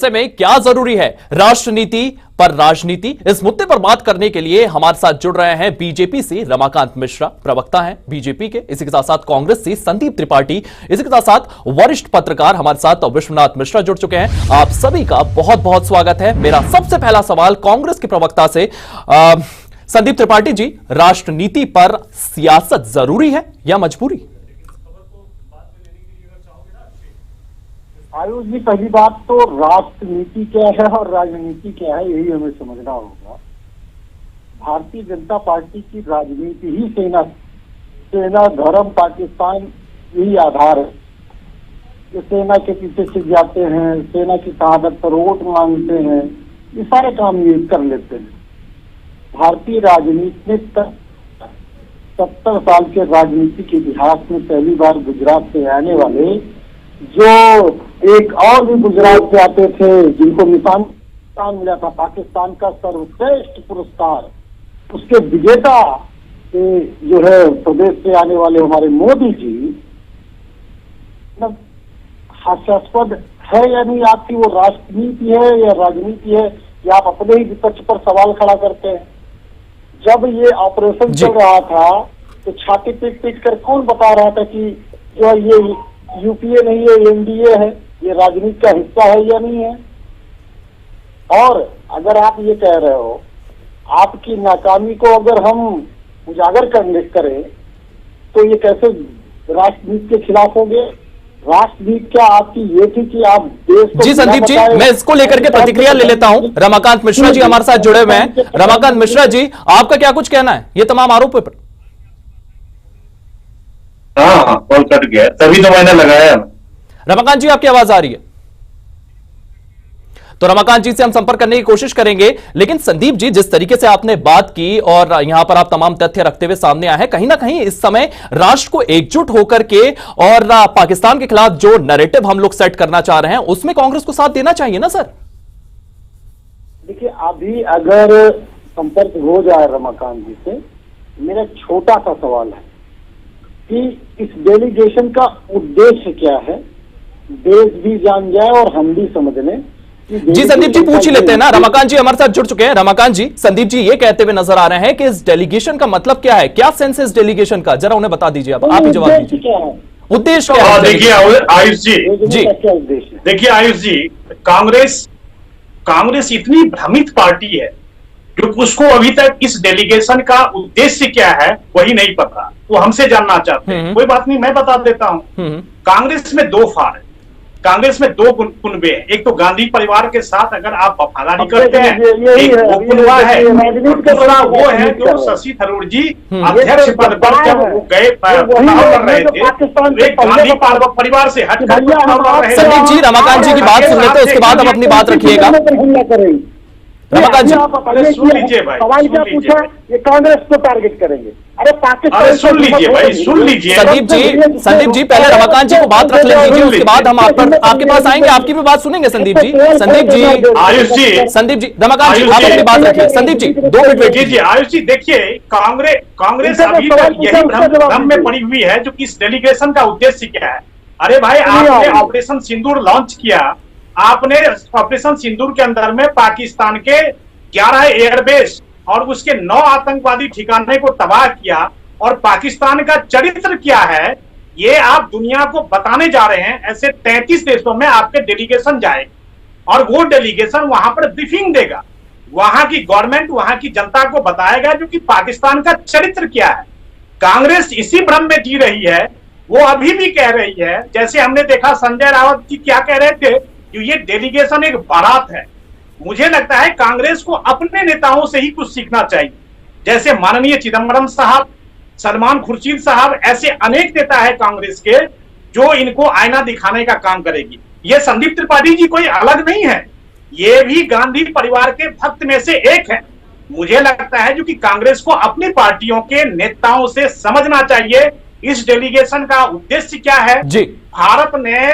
में क्या जरूरी है राष्ट्रनीति पर राजनीति, इस मुद्दे पर बात करने के लिए हमारे साथ जुड़ रहे हैं बीजेपी से रमाकांत मिश्रा, प्रवक्ता हैं बीजेपी के। इसी के साथ साथ कांग्रेस से संदीप त्रिपाठी, इसी के साथ साथ वरिष्ठ पत्रकार हमारे साथ विश्वनाथ मिश्रा जुड़ चुके हैं। आप सभी का बहुत बहुत स्वागत है। मेरा सबसे पहला सवाल कांग्रेस के प्रवक्ता से, संदीप त्रिपाठी जी, राष्ट्रनीति पर सियासत जरूरी है या मजबूरी? आयुष जी, पहली बात तो राष्ट्रनीति क्या है और राजनीति क्या है, यही हमें समझना होगा। भारतीय जनता पार्टी की राजनीति ही सेना धर्म पाकिस्तान यही आधार है। ये सेना के पीछे छिप जाते हैं, सेना की शहादत पर वोट मांगते हैं, ये सारे काम ये कर लेते हैं। भारतीय राजनीति में 70 साल के राजनीतिक इतिहास में पहली बार गुजरात से आने वाले, जो एक और भी गुजरात से आते थे जिनको निशान मिला था पाकिस्तान का सर्वश्रेष्ठ पुरस्कार, उसके विजेता जो है प्रदेश से आने वाले हमारे मोदी जी, हास्यास्पद है या नहीं आपकी वो राष्ट्रनीति है या राजनीति है, या आप अपने ही विपक्ष पर सवाल खड़ा करते हैं? जब ये ऑपरेशन चल रहा था तो छाती पीट पीट कर कौन बता रहा था कि जो ये यूपीए नहीं है, एनडीए है, ये राजनीति का हिस्सा है या नहीं है? और अगर आप ये कह रहे हो, आपकी नाकामी को अगर हम उजागर करें तो ये कैसे राष्ट्रनीति के खिलाफ होंगे? राष्ट्रनीति क्या आपकी ये थी कि आप देश को... जी संदीप जी, मैं इसको लेकर के प्रतिक्रिया ले लेता हूं। रमाकांत मिश्रा जी हमारे साथ जुड़े हुए हैं। रमाकांत मिश्रा जी, आपका क्या कुछ कहना है ये तमाम आरोपों पर? हाँ, कॉल कट गया, तभी तो मैंने लगाया। रमाकांत जी, आपकी आवाज आ रही है? तो रमाकांत जी से हम संपर्क करने की कोशिश करेंगे, लेकिन संदीप जी, जिस तरीके से आपने बात की और यहां पर आप तमाम तथ्य रखते हुए सामने आए हैं, कहीं ना कहीं इस समय राष्ट्र को एकजुट होकर के और पाकिस्तान के खिलाफ जो नैरेटिव हम लोग सेट करना चाह रहे हैं, उसमें कांग्रेस को साथ देना चाहिए ना सर? देखिए, अभी अगर संपर्क हो जाए रमाकांत जी से, मेरा छोटा सा सवाल है कि इस डेलीगेशन का उद्देश्य क्या है, देश भी जान जाए और हम भी समझ लें। जी संदीप जी, पूछ ही लेते हैं ना। रमाकांत जी हमारे साथ जुड़ चुके हैं। रमाकांत जी, संदीप जी ये कहते हुए नजर आ रहे हैं कि इस डेलीगेशन का मतलब क्या है, क्या सेंस है इस डेलीगेशन का, जरा उन्हें बता दीजिए। आप ही जवाब दीजिए, क्या है उद्देश्य? क्या है? देखिए आयुष जी, देखिए आयुष जी, कांग्रेस इतनी भ्रमित पार्टी है जो उसको अभी तक इस डेलीगेशन का उद्देश्य क्या है वही नहीं पता। वो हमसे जानना चाहते हैं। कोई बात नहीं, मैं बता देता हूं। कांग्रेस में दो फाड़ है, कांग्रेस में दो कुनबे हैं। एक तो गांधी परिवार के साथ अगर आप वफादारी करते हैं, एक वो कुनबा है, दूसरा वो है जो शशि थरूर जी अध्यक्ष पद पर जब वो गए चुनाव लड़ रहे थे, एक गांधी परिवार से हटकर चुनाव लड़ रहे थे। संदीप जी, रमाकांत जी की बात सुन लेते हैं, उसके बाद आप अपनी बात रखिएगा। रमाकांत जी, सुन लीजिए भाई, सवाल क्या पूछा, ये कांग्रेस को टारगेट करेंगे? अरे पाकिस्तान, सुन लीजिए भाई, सुन लीजिए संदीप जी, पहले रमाकांत जी को बात रख लीजिए, उसके बाद हम आपके पास आएंगे, आपकी भी बात सुनेंगे। संदीप जी, आयुष जी, संदीप जी, रमाकांत जी आप अपनी बात रखिए। संदीप जी 2 मिनट वेट कीजिए। आयुष जी, देखिए कांग्रेस अभी तक यही भ्रम में पड़ी हुई है जो कि इस डेलीगेशन का उद्देश्य क्या है। अरे भाई, आपने ऑपरेशन सिंदूर लॉन्च किया, आपने ऑपरेशन सिंदूर के अंदर में पाकिस्तान के 11 एयरबेस और उसके 9 आतंकवादी ठिकाने को तबाह किया, और पाकिस्तान का चरित्र क्या है ये आप दुनिया को बताने जा रहे हैं। ऐसे 33 देशों में आपके डेलीगेशन जाएगा और वो डेलीगेशन वहां पर ब्रीफिंग देगा, वहां की गवर्नमेंट, वहां की जनता को बताएगा जो कि पाकिस्तान का चरित्र क्या है। कांग्रेस इसी भ्रम में जी रही है। वो अभी भी कह रही है, जैसे हमने देखा संजय रावत जी क्या कह रहे थे, ये डेलीगेशन एक बारात है। मुझे लगता है कांग्रेस को अपने नेताओं से ही कुछ सीखना चाहिए, जैसे माननीय चिदम्बरम साहब, सलमान खुर्शीद साहब, ऐसे अनेक नेता है कांग्रेस के जो इनको आईना दिखाने का काम करेगी। ये संदीप त्रिपाठी जी कोई अलग नहीं है, ये भी गांधी परिवार के भक्त में से एक है। मुझे लगता है जो कि कांग्रेस को अपनी पार्टियों के नेताओं से समझना चाहिए इस डेलीगेशन का उद्देश्य क्या है। जी, भारत ने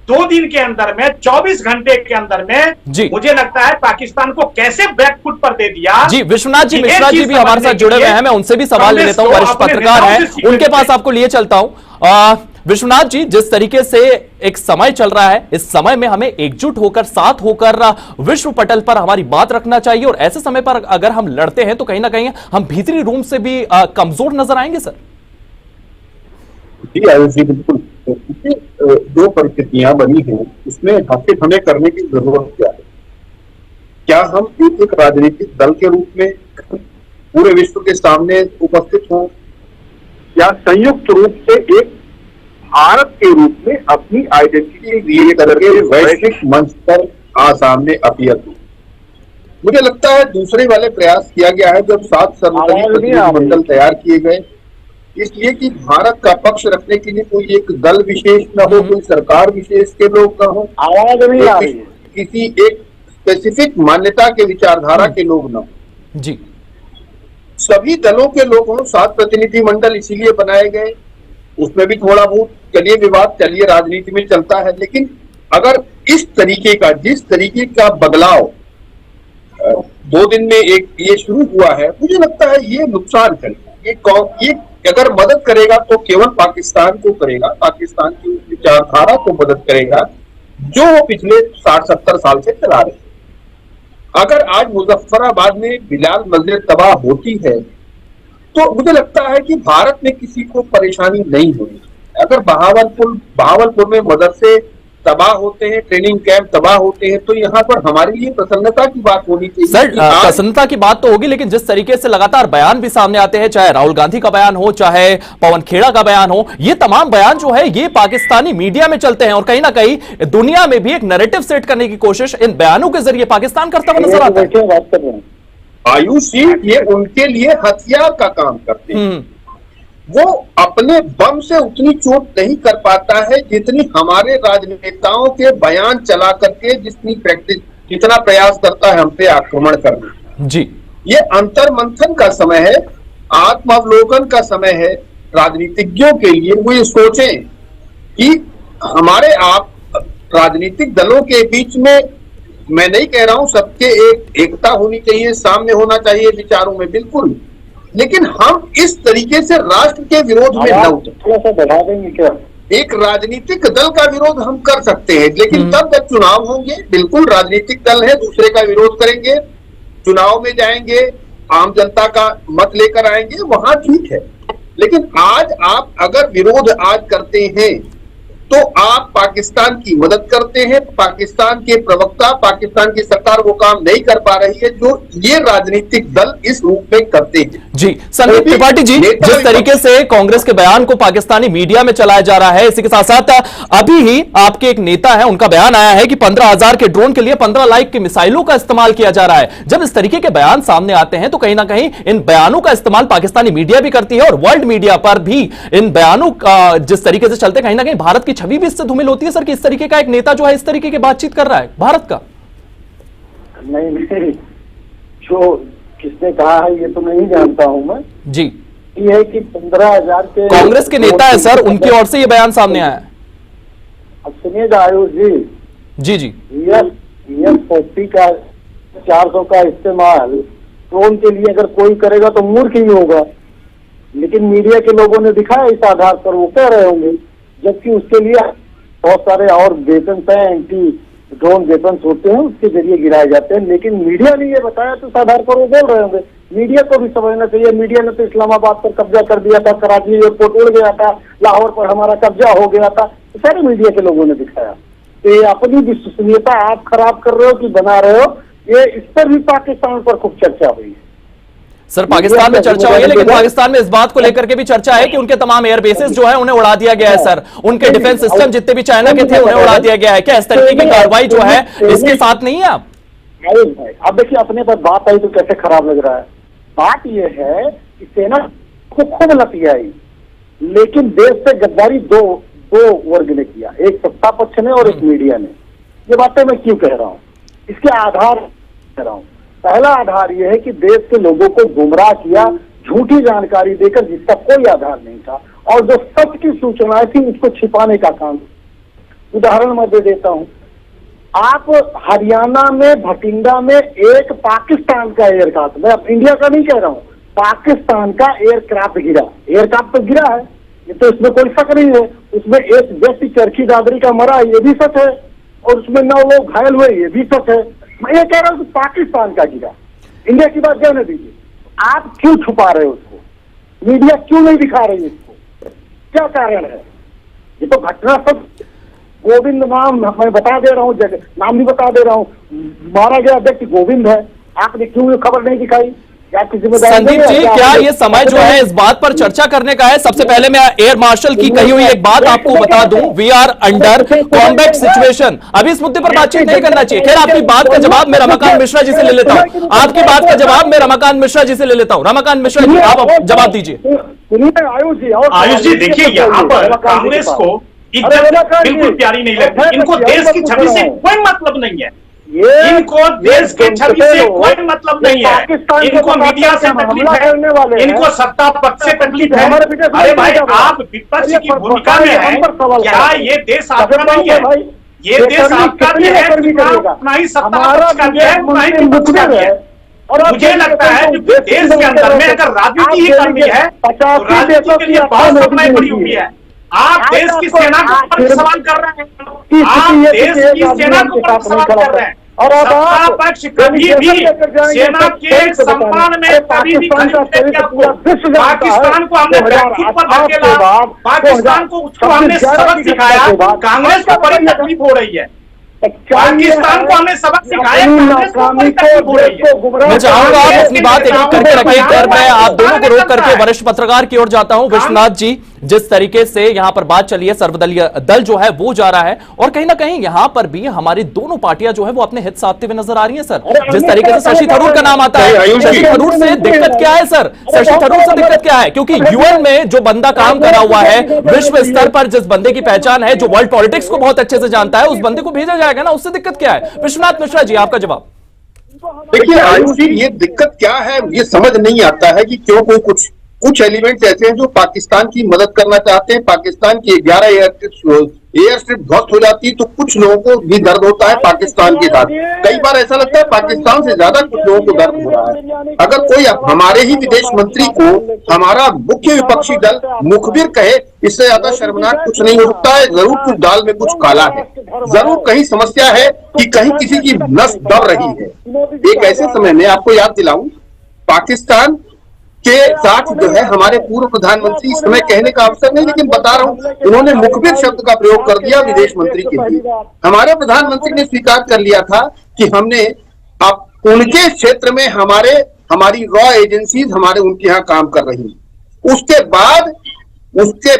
2 दिन के अंदर में, 24 घंटे के अंदर में, मुझे लगता है पाकिस्तान को कैसे बैकफुट पर दे दिया। जी, विश्वनाथ जी मिश्रा जी भी हमारे साथ जुड़े हुए हैं, मैं उनसे भी सवाल ले लेता हूं, वरिष्ठ पत्रकार हैं, उनके पास आपको लिए चलता हूं। विश्वनाथ जी, जिस तरीके से एक समय चल रहा है, इस समय में हमें एकजुट होकर, साथ होकर विश्व पटल पर हमारी बात रखना चाहिए, और ऐसे समय पर अगर हम लड़ते हैं तो कहीं ना कहीं हम भीतरी रूम से भी कमजोर नजर आएंगे सर। जी आयुष जी, बिल्कुल। जो परिस्थितियां बनी हैं उसमें आखिर हमें करने की जरूरत क्या है? क्या हम एक राजनीतिक दल के रूप में पूरे विश्व के सामने उपस्थित हों, या संयुक्त रूप से एक भारत के रूप में अपनी आइडेंटिटी लिए करके वैश्विक मंच पर सामने अपीयर हो? मुझे लगता है दूसरे वाले प्रयास किया गया है जब 7 सर्वदलीय प्रतिनिधिमंडल तैयार किए गए, इसलिए कि भारत का पक्ष रखने के लिए कोई एक दल विशेष न हो, कोई सरकार विशेष के लोग न हो, आवाज नहीं आ रही है, किसी एक स्पेसिफिक मान्यता के विचारधारा के लोग न हो। जी, सभी दलों के लोग हों। 7 प्रतिनिधिमंडल इसीलिए बनाए गए। उसमें भी थोड़ा बहुत चलिए विवाद, चलिए राजनीति में चलता है, लेकिन अगर इस तरीके का, जिस तरीके का बदलाव 2 दिन में एक ये शुरू हुआ है, मुझे लगता है ये नुकसान करेगा। ये अगर मदद करेगा तो केवल पाकिस्तान को करेगा, पाकिस्तान की विचारधारा को मदद करेगा जो वो पिछले 60-70 साल से चला रहे हैं। अगर आज मुजफ्फराबाद में बिलाल मस्जिद तबाह होती है तो मुझे लगता है कि भारत में किसी को परेशानी नहीं होगी। अगर बहावलपुर में मदरसे तबाह होते हैं, ट्रेनिंग कैंप तबाह होते हैं, तो यहाँ पर हमारे लिए प्रसन्नता की बात होनी चाहिए। सर, प्रसन्नता की बात तो होगी, लेकिन जिस तरीके से लगातार बयान भी सामने आते हैं, चाहे राहुल गांधी का बयान हो, चाहे पवन खेड़ा का बयान हो, ये तमाम बयान जो है ये पाकिस्तानी मीडिया में चलते हैं, और कहीं ना कहीं दुनिया में भी एक नैरेटिव सेट करने की कोशिश इन बयानों के जरिए पाकिस्तान करता हुआ नजर आता है। आयुष जी, ये उनके लिए हथियार का काम करते हैं। वो अपने बम से उतनी चोट नहीं कर पाता है जितनी हमारे राजनेताओं के बयान चला करके जितना प्रयास करता है हम पे आक्रमण करने। जी, ये अंतर मंथन का समय है, आत्मावलोकन का समय है राजनीतिज्ञों के लिए। वो ये सोचें कि हमारे आप राजनीतिक दलों के बीच में, मैं नहीं कह रहा हूं सबके एकता होनी चाहिए, सामने होना चाहिए विचारों में, बिल्कुल, लेकिन हम इस तरीके से राष्ट्र के विरोध में न उतरें। थोड़ा सा बढ़ा देंगे क्या? एक राजनीतिक दल का विरोध हम कर सकते हैं, लेकिन तब जब चुनाव होंगे, बिल्कुल राजनीतिक दल है, दूसरे का विरोध करेंगे, चुनाव में जाएंगे, आम जनता का मत लेकर आएंगे, वहां ठीक है। लेकिन आज आप अगर विरोध आज करते हैं तो आप पाकिस्तान की मदद करते हैं। पाकिस्तान के प्रवक्ता, पाकिस्तान की सरकार वो काम नहीं कर पा रही है जो ये राजनीतिक दल इस रूप में करते हैं। जी, संदीप त्रिपाठी जी, जिस तरीके से कांग्रेस के बयान को पाकिस्तानी मीडिया में चलाया जा रहा है, इसी के साथ साथ अभी ही आपके एक नेता है, उनका बयान आया है कि 15,000 के ड्रोन के लिए 15 लाख की मिसाइलों का इस्तेमाल किया जा रहा है। जब इस तरीके के बयान सामने आते हैं तो कहीं ना कहीं इन बयानों का इस्तेमाल पाकिस्तानी मीडिया भी करती है, और वर्ल्ड मीडिया पर भी इन बयानों का जिस तरीके से चलते, कहीं ना कहीं भारत की छवि भी इससे धूमिल होती है सर, कि इस तरीके का एक नेता जो है इस तरीके की बातचीत कर रहा है भारत का। नहीं, जो किसने कहा है ये तो नहीं जानता हूं मैं जी। ये है कि 15,000 के कांग्रेस के नेता है सर, उनकी ओर से ये बयान सामने आया है। अब सुनिएगा आयुष जी, जी जी, ES-40 का 400 का इस्तेमाल ड्रोन के लिए अगर कोई करेगा तो मूर्ख ही होगा, लेकिन मीडिया के लोगों ने दिखाया इस आधार पर, वो कह रहे होंगे, जबकि उसके लिए बहुत सारे और वेपन्स हैं, एंटी ड्रोन वेपन्स होते हैं, उसके जरिए गिराए जाते हैं, लेकिन मीडिया ने ये बताया तो इस आधार पर वो बोल रहे होंगे। मीडिया को भी समझना चाहिए, मीडिया ने तो इस्लामाबाद पर कब्जा कर दिया था, कराची एयरपोर्ट उड़ गया था, लाहौर पर हमारा कब्जा हो गया था, तो सारे मीडिया के लोगों ने दिखाया। तो ये अपनी विश्वसनीयता आप खराब कर रहे हो कि बना रहे हो, ये इस पर भी पाकिस्तान पर खूब चर्चा हुई है सर। पाकिस्तान में चर्चा हुई है, लेकिन पाकिस्तान में इस बात को लेकर के भी चर्चा है कि उनके तमाम एयर बेसेस जो है उन्हें उड़ा दिया गया है सर, उनके डिफेंस सिस्टम जितने भी चाइना के थे उन्हें उड़ा दिया गया है। क्या इस तरीके की कार्रवाई जो है इसके साथ नहीं है आप? अब देखिए, अपने पर बात आई तो कैसे खराब लग रहा है। बात यह है कि सेना को खूब लती आई, लेकिन देश से गद्दारी दो वर्ग ने किया, एक सत्ता पक्ष ने और एक मीडिया ने। ये बातें मैं क्यों कह रहा हूँ, इसके आधार कह रहा हूँ। पहला आधार यह है कि देश के लोगों को गुमराह किया, झूठी जानकारी देकर जिसका कोई आधार नहीं था, और जो सच की सूचनाएं थी उसको छिपाने का काम। उदाहरण मैं दे देता हूं, आप हरियाणा में भटिंडा में एक पाकिस्तान का एयरक्राफ्ट, मैं इंडिया का नहीं कह रहा हूं, पाकिस्तान का एयरक्राफ्ट गिरा, एयरक्राफ्ट तो गिरा है, ये तो इसमें कोई शक नहीं है, उसमें एक व्यक्ति चरखी दादरी का मरा, ये भी सच है, और उसमें 9 लोग घायल हुए, ये भी सच है। मैं ये कह रहा हूँ कि पाकिस्तान का गिरा, इंडिया की बात जाने दीजिए। आप क्यों छुपा रहे हो उसको? मीडिया क्यों नहीं दिखा रही इसको? क्या कारण है? ये तो घटना सब गोविंद नाम मैं बता दे रहा हूँ, नाम भी बता दे रहा हूँ, मारा गया व्यक्ति गोविंद है। आपने क्यों ये खबर नहीं दिखाई? संदीप जी, क्या ये समय जो है इस बात पर चर्चा करने का है? सबसे पहले मैं एयर मार्शल की कही हुई एक बात आपको बता दूं, we are under combat situation. अभी इस मुद्दे पर बातचीत नहीं करना चाहिए। खैर, आपकी बात का जवाब मैं रमाकांत मिश्रा जी से ले लेता हूं। आपकी बात का जवाब मैं रमाकांत मिश्रा जी से ले लेता हूं। रमाकांत मिश्रा जी, आप जवाब दीजिए। आयुष जी, देखिए यहाँ पर कांग्रेस को इज्जत बिल्कुल प्यारी नहीं लगती। इनको देश की छवि से कोई मतलब नहीं है, इनको देश के छवि से कोई मतलब नहीं है, इनको मीडिया से तकलीफ है, इनको सत्ता पक्ष से तकलीफ है। अरे भाई, आप विपक्ष की भूमिका में हैं, क्या ये देश आपका नहीं है? ये देश आपका भी है, अपना ही सत्ता पक्ष का भी है, अपना ही विपक्ष का भी है। मुझे लगता है कि देश के अंदर में अगर राजनीति ही करनी है तो राजनीति के लिए बहुत समय पड़ी हुई है। आप देश की सेना के ऊपर सवाल कर रहे हैं, आप देश की सेना के ऊपर सवाल कर रहे हैं। और सत्ता पक्ष कभी भी सेना के सम्मान में कभी भी पाकिस्तान को हमने बैकफुट पर धकेला, पाकिस्तान को हमने सबक सिखाया, कांग्रेस को बड़ी तकलीफ हो रही है। पाकिस्तान को हमने सबक सिखाया, कांग्रेस को बड़ी तकलीफ हो रही है। मैं चाहूंगा आप अपनी बात एक करके रखिए। कर मैं आप दोनों को रोक करके वरिष्ठ पत्रकार की ओर जाता हूं। विश्वनाथ जी, जिस तरीके से यहां पर बात चली है, सर्वदलीय दल जो है वो जा रहा है, और कहीं ना कहीं यहां पर भी हमारी दोनों पार्टियां जो है वो अपने हित साधते हुए नजर आ रही हैं सर। जिस तरीके से शशि थरूर का नाम आता है, शशि थरूर से दिक्कत क्या है सर? शशि थरूर से दिक्कत क्या है? क्योंकि यूएन में जो बंदा काम करा हुआ है, विश्व स्तर पर जिस बंदे की पहचान है, जो वर्ल्ड पॉलिटिक्स को बहुत अच्छे से जानता है, उस बंदे को भेजा जाएगा ना, उससे दिक्कत क्या है? विश्वनाथ मिश्रा जी, आपका जवाब। देखिए आयुष जी, ये दिक्कत क्या है ये समझ नहीं आता है कि क्यों कोई कुछ एलिमेंट्स ऐसे हैं जो पाकिस्तान की मदद करना चाहते हैं। पाकिस्तान की 11 एयर स्ट्रिप ध्वस्त हो जाती है तो कुछ लोगों को भी दर्द होता है पाकिस्तान के साथ। कई बार ऐसा लगता है पाकिस्तान से ज्यादा कुछ लोगों को दर्द हो रहा है। अगर कोई हमारे ही विदेश मंत्री को हमारा मुख्य विपक्षी दल मुखबिर कहे, इससे ज्यादा शर्मनाक कुछ नहीं हो सकता है। जरूर कुछ दाल में कुछ काला है, जरूर कहीं समस्या है कि कहीं किसी की नस दब रही है। एक ऐसे समय में आपको याद दिलाऊं, पाकिस्तान के साथ जो है हमारे पूर्व प्रधानमंत्री, इस समय कहने का अवसर नहीं लेकिन बता रहा हूं, उन्होंने मुखबिर शब्द का प्रयोग कर दिया विदेश मंत्री के लिए। हमारे प्रधानमंत्री ने स्वीकार कर लिया था कि हमने अब उनके क्षेत्र में हमारी रॉ एजेंसीज उनके यहाँ काम कर रही हैं। उसके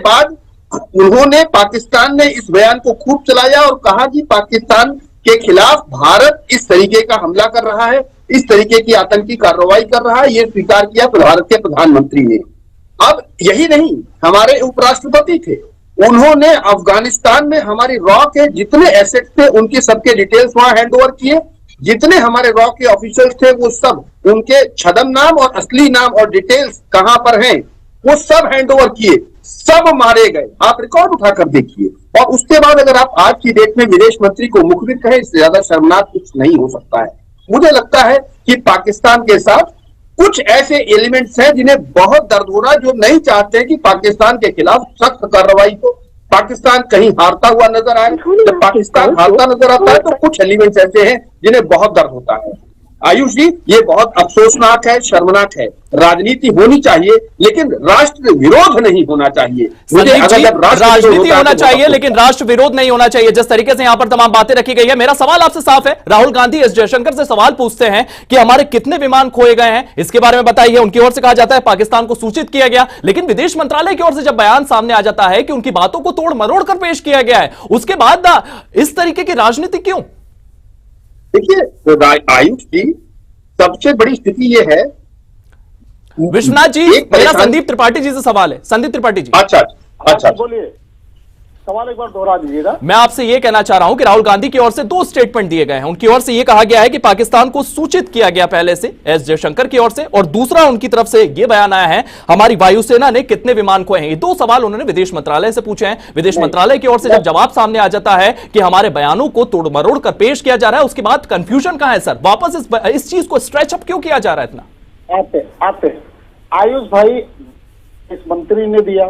बाद उन्होंने, पाकिस्तान ने इस बयान को खूब चलाया और कहा कि पाकिस्तान के खिलाफ भारत इस तरीके का हमला कर रहा है, इस तरीके की आतंकी कार्रवाई कर रहा है, यह स्वीकार किया भारत के प्रधानमंत्री ने। अब यही नहीं, हमारे उपराष्ट्रपति थे, उन्होंने अफगानिस्तान में हमारी रॉ के जितने एसेट थे उनके सबके डिटेल्स वहां हैंड ओवर किए। जितने हमारे रॉ के ऑफिसर्स थे वो सब, उनके छदम नाम और असली नाम और डिटेल्स कहां पर हैं वो सब हैंड ओवर किए, सब मारे गए। आप रिकॉर्ड उठाकर देखिए। और उसके बाद अगर आप आज की डेट में विदेश मंत्री को मुखबिर कहें, इससे ज्यादा शर्मनाक कुछ नहीं हो सकता है। मुझे लगता है कि पाकिस्तान के साथ कुछ ऐसे एलिमेंट्स हैं जिन्हें बहुत दर्द हो रहा है, जो नहीं चाहते कि पाकिस्तान के खिलाफ सख्त कार्रवाई हो, पाकिस्तान कहीं हारता हुआ नजर आए। जब पाकिस्तान हारता नजर आता है तो कुछ एलिमेंट्स ऐसे हैं जिन्हें बहुत दर्द होता है। आयुष जी, ये बहुत अफसोसनाक है, शर्मनाक है। राजनीति होनी चाहिए लेकिन राष्ट्र विरोध नहीं होना चाहिए। राजनीति होना चाहिए लेकिन राष्ट्र विरोध नहीं होना चाहिए। जिस तरीके से यहां पर तमाम बातें रखी गई है, मेरा सवाल आपसे साफ है। राहुल गांधी एस जयशंकर से सवाल पूछते हैं कि हमारे कितने विमान खोए गए हैं, इसके बारे में बताइए। उनकी ओर से कहा जाता है पाकिस्तान को सूचित किया गया, लेकिन विदेश मंत्रालय की ओर से जब बयान सामने आ जाता है कि उनकी बातों को तोड़ मरोड़ कर पेश किया गया है, उसके बाद इस तरीके की राजनीति क्यों? देखिए आयुष जी, सबसे बड़ी स्थिति यह है। विश्वनाथ जी, मेरा संदीप त्रिपाठी जी से सवाल है। संदीप त्रिपाठी जी, अच्छा बोलिए, सवाल एक बार दोहरा दीजिएगा। मैं आपसे यह कहना चाह रहा हूं कि राहुल गांधी की ओर से 2 स्टेटमेंट दिए गए हैं। उनकी ओर से यह कहा गया है कि पाकिस्तान को सूचित किया गया पहले से एस जयशंकर की ओर से, और दूसरा उनकी तरफ से यह बयान आया है हमारी वायुसेना ने कितने विमान खोए हैं। ये 2 सवाल उन्होंने विदेश मंत्रालय से पूछे हैं। विदेश मंत्रालय की ओर से जब जवाब सामने आ जाता है कि हमारे बयानों को तोड़ मरोड़ कर पेश किया जा रहा है, उसके बाद कंफ्यूजन कहां है सर? वापस इस चीज को स्ट्रेच अप क्यों किया जा रहा है इतना? आते आयुष भाई, इस मंत्री ने दिया,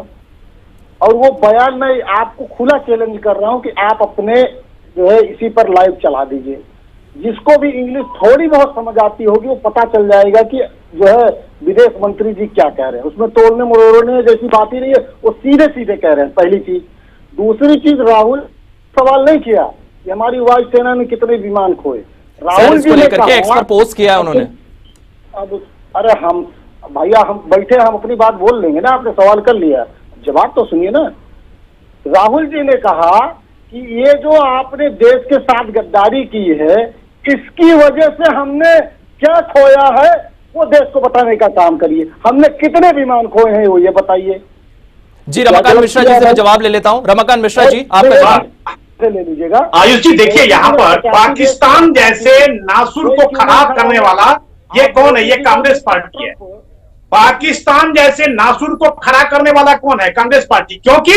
और वो बयान में आपको खुला चैलेंज कर रहा हूं कि आप अपने जो है इसी पर लाइव चला दीजिए। जिसको भी इंग्लिश थोड़ी बहुत समझ आती होगी वो पता चल जाएगा कि जो है विदेश मंत्री जी क्या कह रहे हैं। उसमें तोड़ने मरोड़ने जैसी बात ही नहीं है, वो सीधे सीधे कह रहे हैं। पहली चीज। दूसरी चीज, राहुल सवाल नहीं किया कि हमारी वायुसेना ने कितने विमान खोए। राहुल जी ने कहा एक्सपर्ट पोस्ट किया उन्होंने। अब अरे हम भैया हम बैठे, हम अपनी बात बोल लेंगे ना, आपने सवाल कर लिया, जवाब तो सुनिए ना। राहुल जी ने कहा कि ये जो आपने देश के साथ गद्दारी की है, इसकी वजह से हमने क्या खोया है वो देश को बताने का काम करिए। हमने कितने विमान खोए हैं वो ये बताइए। जी रमाकांत मिश्रा जी से मैं जवाब ले लेता हूं। रमाकांत मिश्रा जी आपका जवाब ले लीजिएगा। आयुष जी देखिए, यहाँ पर पाकिस्तान जैसे नासुर को खराब करने वाला ये कौन है? ये कांग्रेस पार्टी है। पाकिस्तान जैसे नासुर को खड़ा करने वाला कौन है? कांग्रेस पार्टी। क्योंकि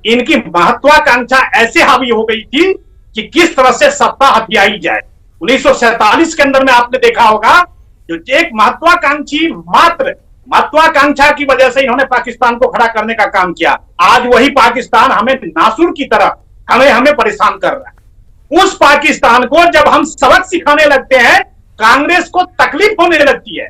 इनकी महत्वाकांक्षा ऐसे हावी हो गई थी कि किस तरह से सत्ता हथियाई जाए। 1947 के अंदर में आपने देखा होगा, जो एक महत्वाकांक्षी मात्र महत्वाकांक्षा की वजह से इन्होंने पाकिस्तान को खड़ा करने का काम किया। आज वही पाकिस्तान हमें नासुर की तरह हमें परेशान कर रहा है। उस पाकिस्तान को जब हम सबक सिखाने लगते हैं, कांग्रेस को तकलीफ होने लगती है।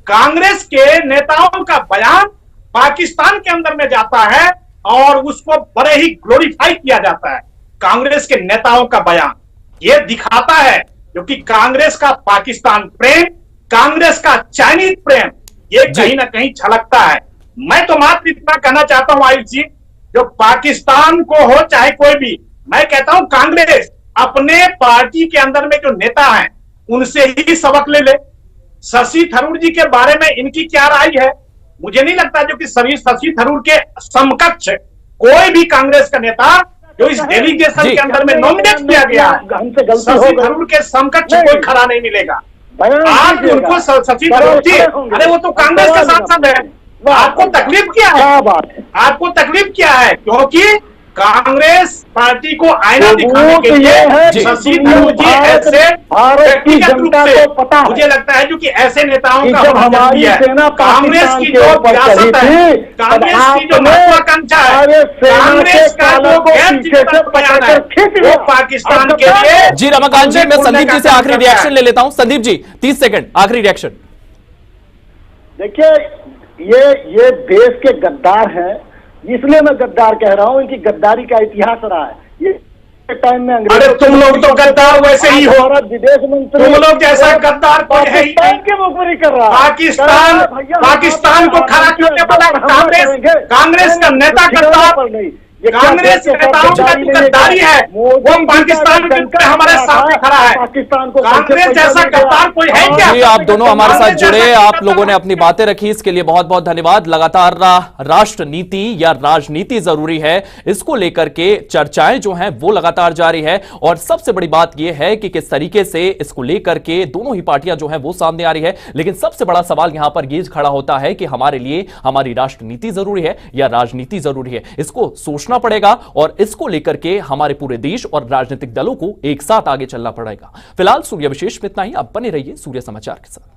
कांग्रेस के नेताओं का बयान पाकिस्तान के अंदर में जाता है और उसको बड़े ही ग्लोरीफाई किया जाता है। कांग्रेस के नेताओं का बयान यह दिखाता है क्योंकि कांग्रेस का पाकिस्तान प्रेम, कांग्रेस का चाइनीज प्रेम, ये कहीं ना कहीं छलकता है। मैं तो मात्र इतना कहना चाहता हूं आयुष जी, जो पाकिस्तान को हो चाहे कोई भी, मैं कहता हूं कांग्रेस अपने पार्टी के अंदर में जो नेता हैं उनसे ही सबक ले ले। शशि थरूर जी के बारे में इनकी क्या राय है? मुझे नहीं लगता जो कि शशि थरूर के समकक्ष कोई भी कांग्रेस का नेता जो इस डेलीगेशन के अंदर में नॉमिनेट किया गया है, शशि थरूर के समकक्ष कोई खड़ा नहीं मिलेगा। आज उनको शशि थरूर जी, अरे वो तो कांग्रेस का सांसद है, आपको तकलीफ क्या है? आपको तकलीफ क्या है? क्योंकि कांग्रेस पार्टी को आईना दिखाने के लिए शशि थरूर जी ऐसे व्यक्तिगत रूप से, मुझे लगता है जो कि ऐसे नेताओं का हमारी कांग्रेस की जो विरासत है, कांग्रेस की जो महत्वाकांक्षा है, कांग्रेस का जो गैर चिंतक बयान है, वो पाकिस्तान के लिए। जी रमाकांत जी, मैं संदीप जी से आखिरी रिएक्शन ले लेता हूं। संदीप जी 30 सेकंड आखिरी रिएक्शन। देखिए, ये देश के गद्दार हैं, इसलिए मैं गद्दार कह रहा हूं। इनकी गद्दारी का इतिहास रहा है। ये टाइम में अंग्रेज, अरे तुम लोग तो गद्दार वैसे ही हो, विदेश मंत्री तुम लोग जैसा गद्दार कोई है ही नहीं। के मुखबिरी कर रहा है। पाकिस्तान को खड़ा करने वाला कांग्रेस का नेता गद्दार, कांग्रेस के नेताओं का जो गद्दारी है वो पाकिस्तान में हमारे सामने खड़ा है। पाकिस्तान को कांग्रेस जैसा गद्दार कोई है क्या? जी आप दोनों हमारे साथ जुड़े, आप लोगों ने अपनी बातें रखी, इसके लिए बहुत बहुत धन्यवाद। लगातार राष्ट्र नीति या राजनीति जरूरी है, इसको लेकर के चर्चाएं जो हैं वो लगातार जारी है। और सबसे बड़ी बात यह है कि किस तरीके से इसको लेकर के दोनों ही पार्टियां जो हैं वो सामने आ रही है। लेकिन सबसे बड़ा सवाल यहां पर यह खड़ा होता है कि हमारे लिए हमारी राष्ट्रनीति जरूरी है या राजनीति जरूरी है, इसको सोचना पड़ेगा। और इसको लेकर के हमारे पूरे देश और राजनीतिक दलों को एक साथ आगे चलना पड़ेगा। फिलहाल सूर्य विशेष में इतना ही। आप बने रहिए सूर्य समाचार के साथ।